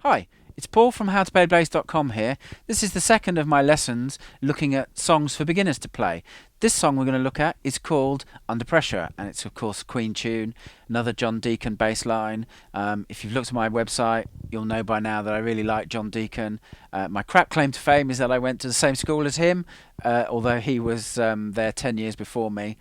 Hi, it's Paul from howtoplaybass.com here. This is the second of my lessons looking at songs for beginners to play. This song we're going to look at is called Under Pressure, and it's of course a Queen tune, another John Deacon bass line. If you've looked at my website, you'll know by now that I really like John Deacon. My crap claim to fame is that I went to the same school as him, although he was there 10 years before me.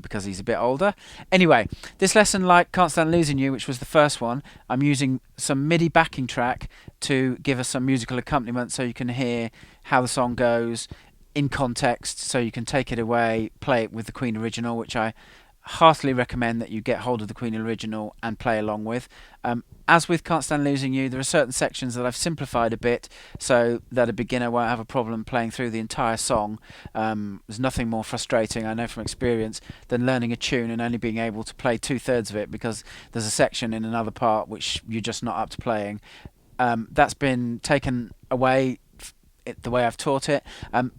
Because he's a bit older. Anyway, this lesson, like Can't Stand Losing You, which was the first one, I'm using some MIDI backing track to give us some musical accompaniment so you can hear how the song goes in context, so you can take it away, play it with the Queen original, which I heartily recommend that you get hold of the Queen original and play along with. As with Can't Stand Losing You, there are certain sections that I've simplified a bit so that a beginner won't have a problem playing through the entire song. There's nothing more frustrating, I know from experience, than learning a tune and only being able to play 2/3 of it because there's a section in another part which you're just not up to playing. That's been taken away the way I've taught it,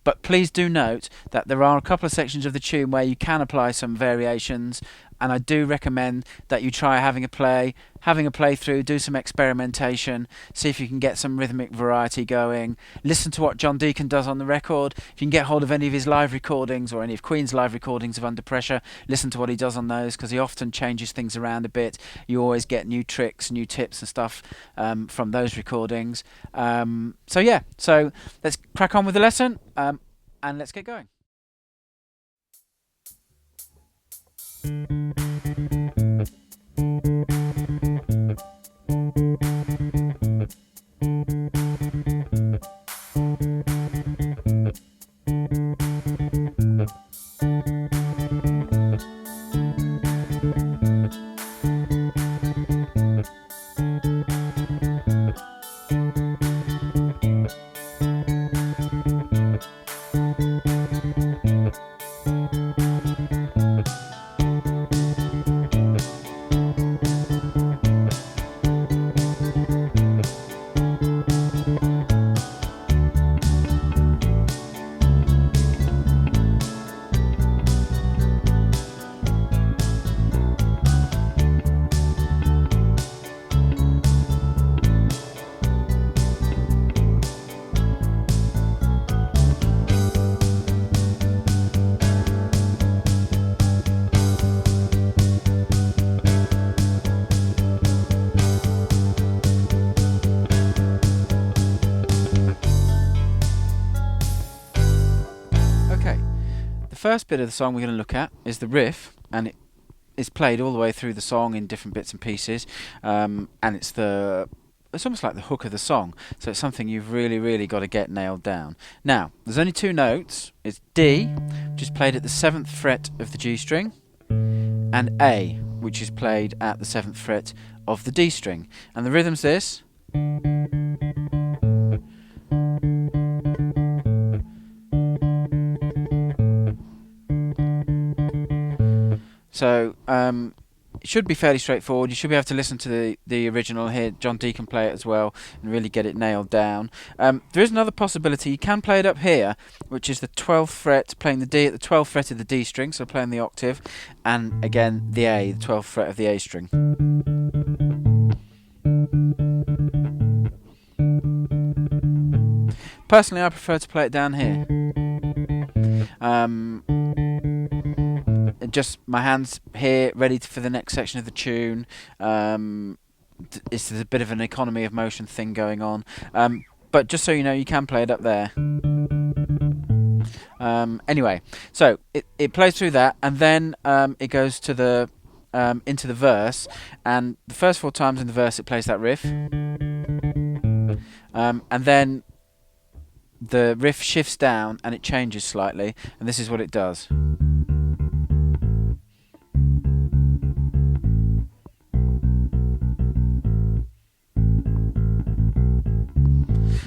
but please do note that there are a couple of sections of the tune where you can apply some variations, and I do recommend that you try having a playthrough, do some experimentation, see if you can get some rhythmic variety going, listen to what John Deacon does on the record. If you can get hold of any of his live recordings or any of Queen's live recordings of Under Pressure, listen to what he does on those, because he often changes things around a bit. You always get new tricks, new tips and stuff from those recordings. So let's crack on with the lesson, and let's get going. The first bit of the song we're going to look at is the riff, and it is played all the way through the song in different bits and pieces, and it's almost like the hook of the song, so it's something you've really got to get nailed down. Now, there's only two notes. It's D, which is played at the 7th fret of the G string, and A, which is played at the 7th fret of the D string, and the rhythm's this. So it should be fairly straightforward. You should be able to listen to the original, hear John Deacon play it as well, and really get it nailed down. There is another possibility. You can play it up here, which is the 12th fret, playing the D at the 12th fret of the D string, so playing the octave, and again the A, the 12th fret of the A string. Personally, I prefer to play it down here. Just my hands here, ready for the next section of the tune. It's a bit of an economy of motion thing going on. But just so you know, you can play it up there. Anyway, so it plays through that, and then it goes to the into the verse, and the first 4 times in the verse it plays that riff, and then the riff shifts down and it changes slightly, and this is what it does.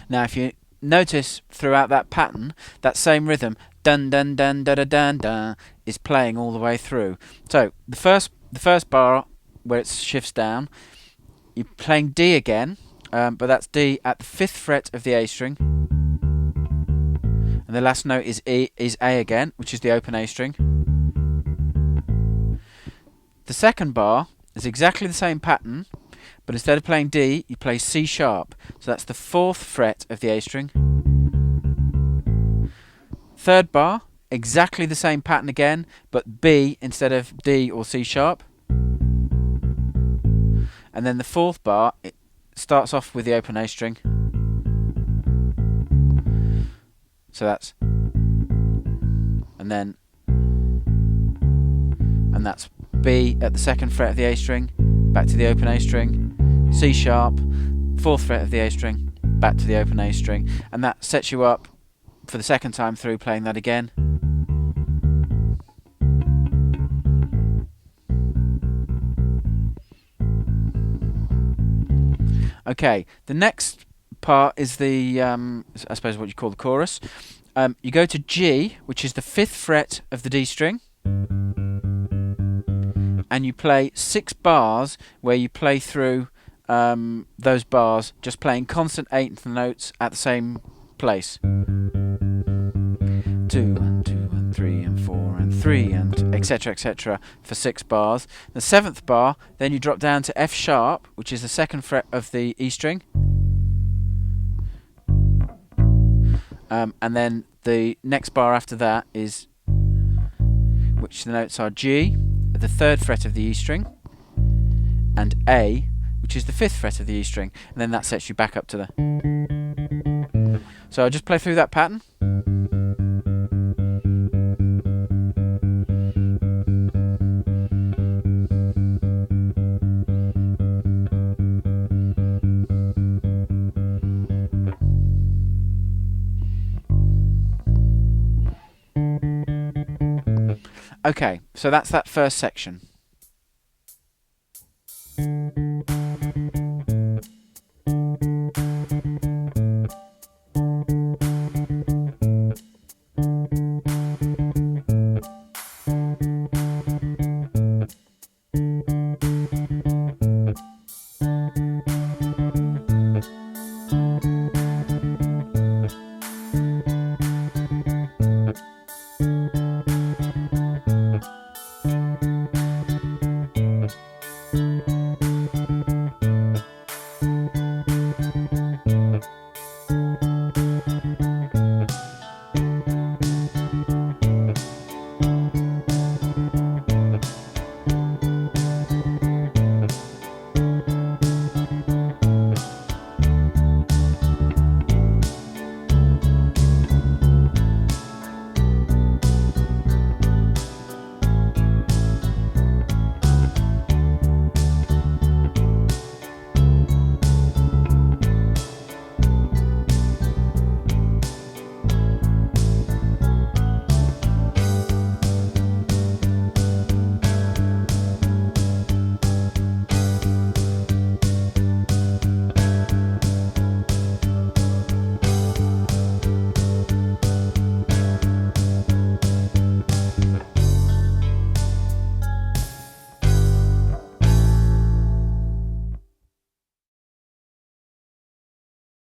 Now, if you notice throughout that pattern, that same rhythm, dun dun dun da da dun dun, is playing all the way through. So the first bar where it shifts down, you're playing D again, but that's D at the 5th fret of the A string, and the last note is A again, which is the open A string. The second bar is exactly the same pattern, but instead of playing D, you play C sharp. So that's the 4th fret of the A string. 3rd bar, exactly the same pattern again, but B instead of D or C sharp. And then the 4th bar, it starts off with the open A string. So that's, and that's B at the 2nd fret of the A string, back to the open A string, C sharp, 4th fret of the A string, back to the open A string, and that sets you up for the 2nd time through playing that again. Okay, the next part is the, I suppose what you call the chorus. You go to G, which is the 5th fret of the D string, and you play 6 bars where you play through those bars, just playing constant 8th notes at the same place. 2 and 2 and 3 and 4 and 3 and etc etc for 6 bars. The 7th bar, then you drop down to F sharp, which is the 2nd fret of the E string, and then the next bar after that is, which the notes are G at the 3rd fret of the E string, and A, which is the 5th fret of the E string, and then that sets you back up to the. So I'll just play through that pattern. Okay, so that's that first section.